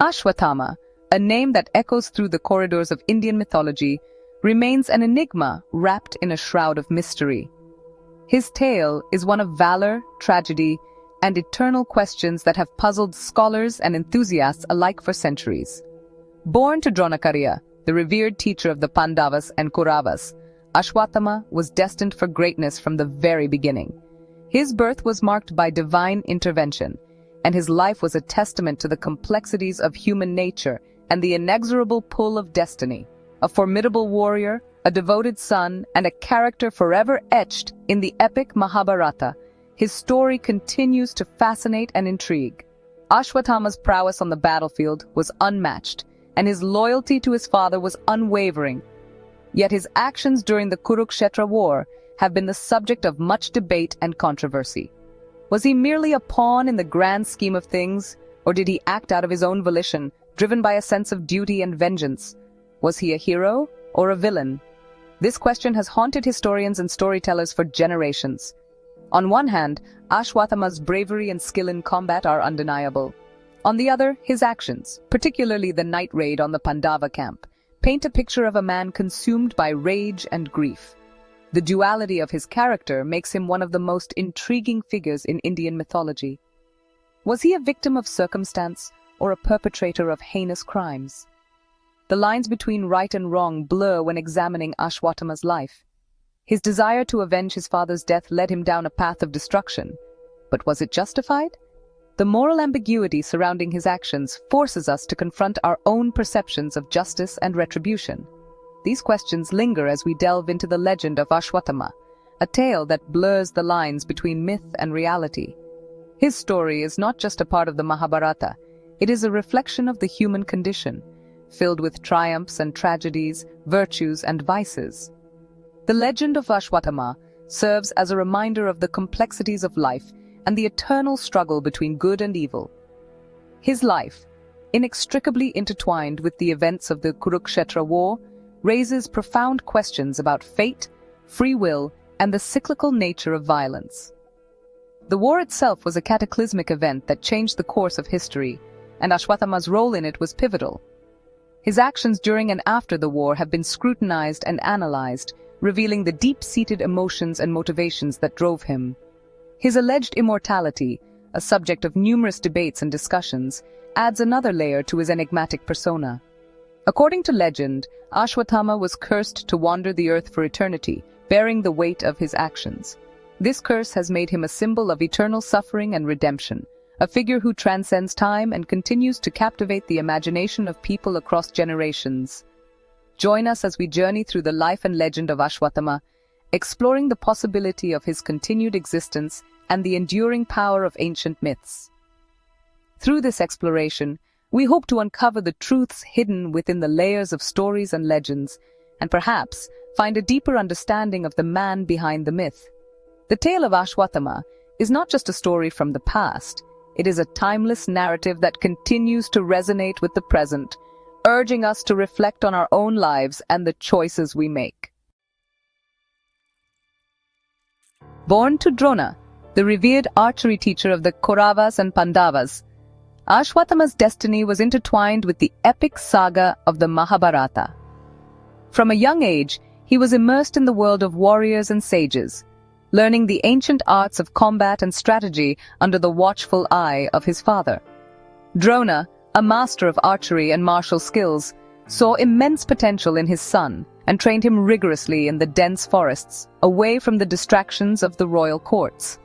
Ashwatthama, a name that echoes through the corridors of Indian mythology, remains an enigma wrapped in a shroud of mystery. His tale is one of valor, tragedy, and eternal questions that have puzzled scholars and enthusiasts alike for centuries. Born to Dronakarya, the revered teacher of the Pandavas and Kauravas, Ashwatthama was destined for greatness from the very beginning. His birth was marked by divine intervention, and his life was a testament to the complexities of human nature and the inexorable pull of destiny. A formidable warrior, a devoted son, and a character forever etched in the epic Mahabharata, his story continues to fascinate and intrigue. Ashwatthama's prowess on the battlefield was unmatched, and his loyalty to his father was unwavering. Yet his actions during the Kurukshetra war have been the subject of much debate and controversy. Was he merely a pawn in the grand scheme of things, or did he act out of his own volition, driven by a sense of duty and vengeance? Was he a hero or a villain? This question has haunted historians and storytellers for generations. On one hand, Ashwatthama's bravery and skill in combat are undeniable. On the other, his actions, particularly the night raid on the Pandava camp, paint a picture of a man consumed by rage and grief. The duality of his character makes him one of the most intriguing figures in Indian mythology. Was he a victim of circumstance or a perpetrator of heinous crimes? The lines between right and wrong blur when examining Ashwatthama's life. His desire to avenge his father's death led him down a path of destruction. But was it justified? The moral ambiguity surrounding his actions forces us to confront our own perceptions of justice and retribution. These questions linger as we delve into the legend of Ashwatthama, a tale that blurs the lines between myth and reality. His story is not just a part of the Mahabharata, it is a reflection of the human condition, filled with triumphs and tragedies, virtues and vices. The legend of Ashwatthama serves as a reminder of the complexities of life and the eternal struggle between good and evil. His life, inextricably intertwined with the events of the Kurukshetra war, raises profound questions about fate, free will, and the cyclical nature of violence. The war itself was a cataclysmic event that changed the course of history, and Ashwatthama's role in it was pivotal. His actions during and after the war have been scrutinized and analyzed, revealing the deep-seated emotions and motivations that drove him. His alleged immortality, a subject of numerous debates and discussions, adds another layer to his enigmatic persona. According to legend, Ashwatthama was cursed to wander the earth for eternity, bearing the weight of his actions. This curse has made him a symbol of eternal suffering and redemption, a figure who transcends time and continues to captivate the imagination of people across generations. Join us as we journey through the life and legend of Ashwatthama, exploring the possibility of his continued existence and the enduring power of ancient myths. Through this exploration, we hope to uncover the truths hidden within the layers of stories and legends, and perhaps find a deeper understanding of the man behind the myth. The tale of Ashwatthama is not just a story from the past, it is a timeless narrative that continues to resonate with the present, urging us to reflect on our own lives and the choices we make. Born to Drona, the revered archery teacher of the Kauravas and Pandavas, Ashwatthama's destiny was intertwined with the epic saga of the Mahabharata. From a young age, he was immersed in the world of warriors and sages, learning the ancient arts of combat and strategy under the watchful eye of his father. Drona, a master of archery and martial skills, saw immense potential in his son and trained him rigorously in the dense forests, away from the distractions of the royal courts.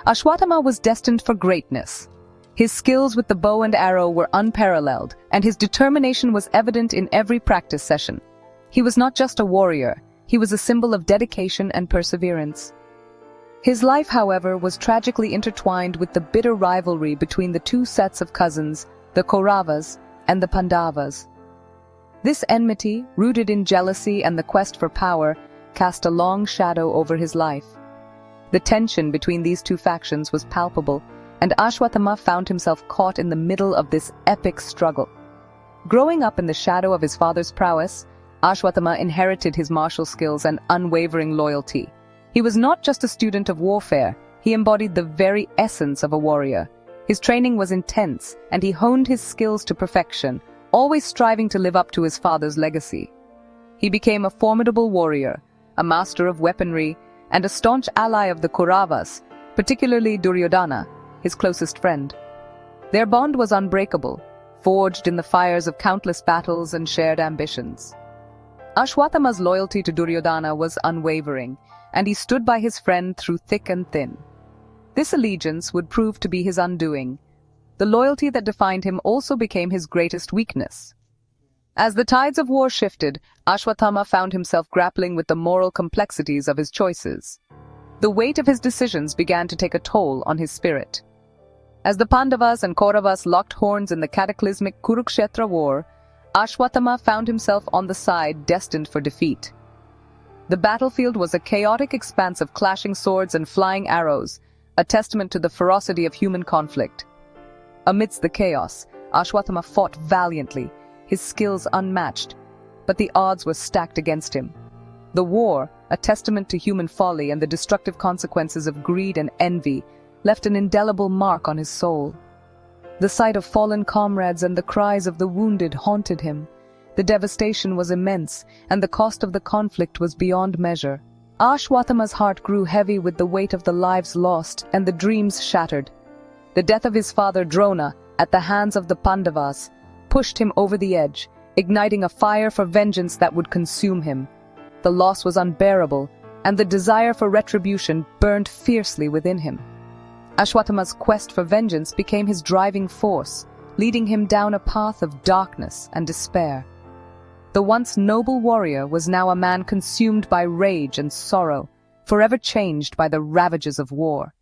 Ashwatthama was destined for greatness. His skills with the bow and arrow were unparalleled, and his determination was evident in every practice session. He was not just a warrior, he was a symbol of dedication and perseverance. His life, however, was tragically intertwined with the bitter rivalry between the two sets of cousins, the Kauravas and the Pandavas. This enmity, rooted in jealousy and the quest for power, cast a long shadow over his life. The tension between these two factions was palpable, and Ashwatthama found himself caught in the middle of this epic struggle. Growing up in the shadow of his father's prowess, Ashwatthama inherited his martial skills and unwavering loyalty. He was not just a student of warfare, he embodied the very essence of a warrior, His training was intense, and he honed his skills to perfection, always striving to live up to his father's legacy. He became a formidable warrior, a master of weaponry, and a staunch ally of the Kauravas, particularly Duryodhana, his closest friend. Their bond was unbreakable, forged in the fires of countless battles and shared ambitions. Ashwatthama's loyalty to Duryodhana was unwavering, and he stood by his friend through thick and thin. This allegiance would prove to be his undoing. The loyalty that defined him also became his greatest weakness. As the tides of war shifted, Ashwatthama found himself grappling with the moral complexities of his choices. The weight of his decisions began to take a toll on his spirit. As the Pandavas and Kauravas locked horns in the cataclysmic Kurukshetra war, Ashwatthama found himself on the side destined for defeat. The battlefield was a chaotic expanse of clashing swords and flying arrows, a testament to the ferocity of human conflict. Amidst the chaos, Ashwatthama fought valiantly, his skills unmatched, but the odds were stacked against him. The war, a testament to human folly and the destructive consequences of greed and envy, left an indelible mark on his soul. The sight of fallen comrades and the cries of the wounded haunted him. The devastation was immense, and the cost of the conflict was beyond measure. Ashwatthama's heart grew heavy with the weight of the lives lost and the dreams shattered. The death of his father Drona, at the hands of the Pandavas, pushed him over the edge, igniting a fire for vengeance that would consume him. The loss was unbearable, and the desire for retribution burned fiercely within him. Ashwatthama's quest for vengeance became his driving force, leading him down a path of darkness and despair. The once noble warrior was now a man consumed by rage and sorrow, forever changed by the ravages of war.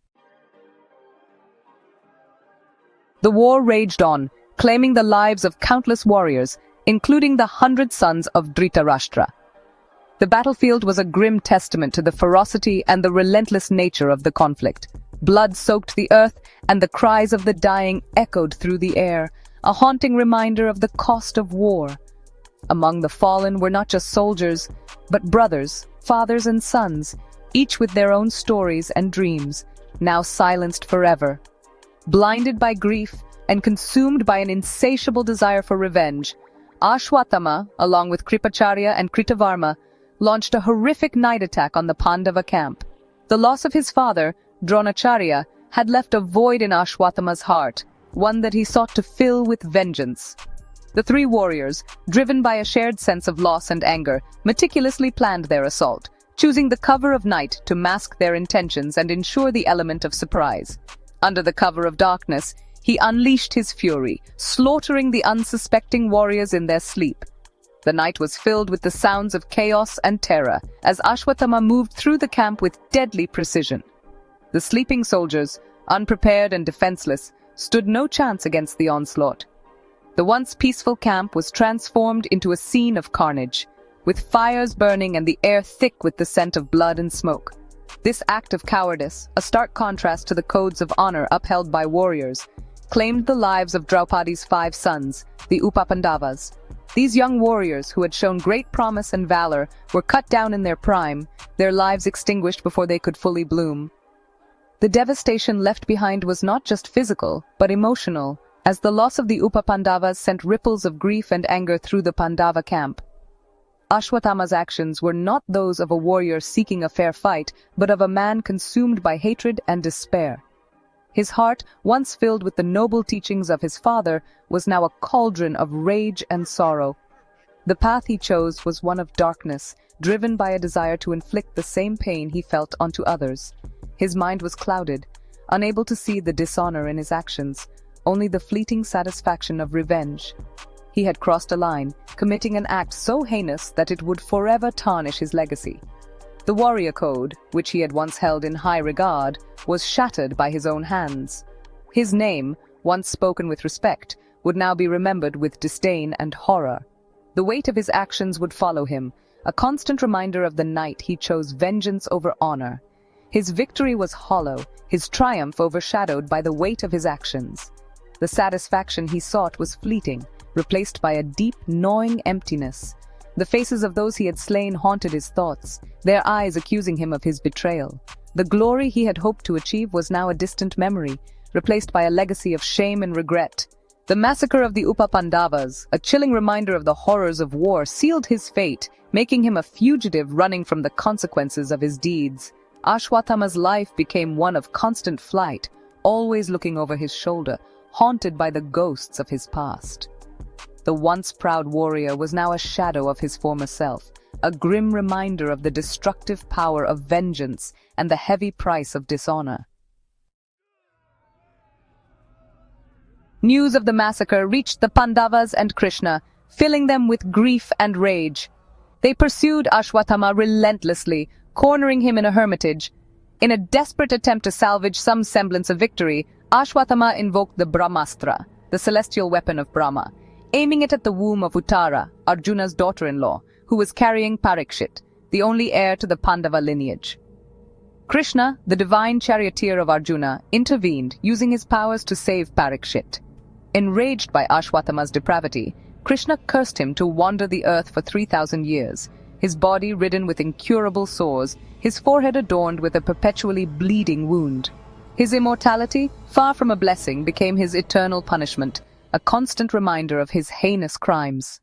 The war raged on, claiming the lives of countless warriors, including the 100 sons of Dhritarashtra. The battlefield was a grim testament to the ferocity and the relentless nature of the conflict. Blood soaked the earth, and the cries of the dying echoed through the air, a haunting reminder of the cost of war. Among the fallen were not just soldiers, but brothers, fathers and sons, each with their own stories and dreams, now silenced forever. Blinded by grief and consumed by an insatiable desire for revenge, Ashwatthama, along with Kripacharya and Kritavarma, launched a horrific night attack on the Pandava camp. The loss of his father, Dronacharya, had left a void in Ashwatthama's heart, one that he sought to fill with vengeance. The three warriors, driven by a shared sense of loss and anger, meticulously planned their assault, choosing the cover of night to mask their intentions and ensure the element of surprise. Under the cover of darkness, he unleashed his fury, slaughtering the unsuspecting warriors in their sleep. The night was filled with the sounds of chaos and terror, as Ashwatthama moved through the camp with deadly precision. The sleeping soldiers, unprepared and defenseless, stood no chance against the onslaught. The once peaceful camp was transformed into a scene of carnage, with fires burning and the air thick with the scent of blood and smoke. This act of cowardice, a stark contrast to the codes of honor upheld by warriors, claimed the lives of Draupadi's 5 sons, the Upapandavas. These young warriors, who had shown great promise and valor, were cut down in their prime, their lives extinguished before they could fully bloom. The devastation left behind was not just physical, but emotional, as the loss of the Upapandavas sent ripples of grief and anger through the Pandava camp. Ashwatthama's actions were not those of a warrior seeking a fair fight, but of a man consumed by hatred and despair. His heart, once filled with the noble teachings of his father, was now a cauldron of rage and sorrow. The path he chose was one of darkness, driven by a desire to inflict the same pain he felt onto others. His mind was clouded, unable to see the dishonor in his actions, only the fleeting satisfaction of revenge. He had crossed a line, committing an act so heinous that it would forever tarnish his legacy. The warrior code, which he had once held in high regard, was shattered by his own hands. His name, once spoken with respect, would now be remembered with disdain and horror. The weight of his actions would follow him, a constant reminder of the night he chose vengeance over honor. His victory was hollow, his triumph overshadowed by the weight of his actions. The satisfaction he sought was fleeting, replaced by a deep, gnawing emptiness. The faces of those he had slain haunted his thoughts, their eyes accusing him of his betrayal. The glory he had hoped to achieve was now a distant memory, replaced by a legacy of shame and regret. The massacre of the Upa-Pandavas, a chilling reminder of the horrors of war, sealed his fate, making him a fugitive running from the consequences of his deeds. Ashwatthama's life became one of constant flight, always looking over his shoulder, haunted by the ghosts of his past. The once proud warrior was now a shadow of his former self, a grim reminder of the destructive power of vengeance and the heavy price of dishonor. News of the massacre reached the Pandavas and Krishna, filling them with grief and rage. They pursued Ashwatthama relentlessly, cornering him in a hermitage. In a desperate attempt to salvage some semblance of victory, Ashwatthama invoked the Brahmastra, the celestial weapon of Brahma, aiming it at the womb of Uttara, Arjuna's daughter-in-law, who was carrying Parikshit, the only heir to the Pandava lineage. Krishna, the divine charioteer of Arjuna, intervened, using his powers to save Parikshit. Enraged by Ashwatthama's depravity, Krishna cursed him to wander the earth for 3,000 years, his body ridden with incurable sores, his forehead adorned with a perpetually bleeding wound. His immortality, far from a blessing, became his eternal punishment, a constant reminder of his heinous crimes.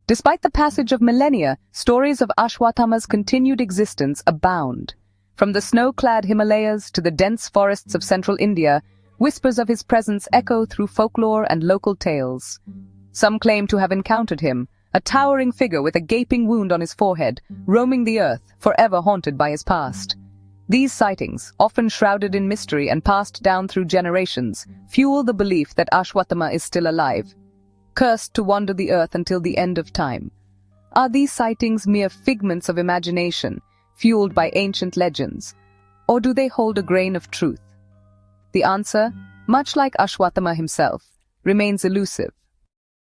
Despite the passage of millennia, stories of Ashwatthama's continued existence abound. From the snow-clad Himalayas to the dense forests of central India, whispers of his presence echo through folklore and local tales. Some claim to have encountered him, a towering figure with a gaping wound on his forehead, roaming the earth, forever haunted by his past. These sightings, often shrouded in mystery and passed down through generations, fuel the belief that Ashwatthama is still alive, cursed to wander the earth until the end of time. Are these sightings mere figments of imagination, fueled by ancient legends, or do they hold a grain of truth? The answer, much like Ashwatthama himself, remains elusive.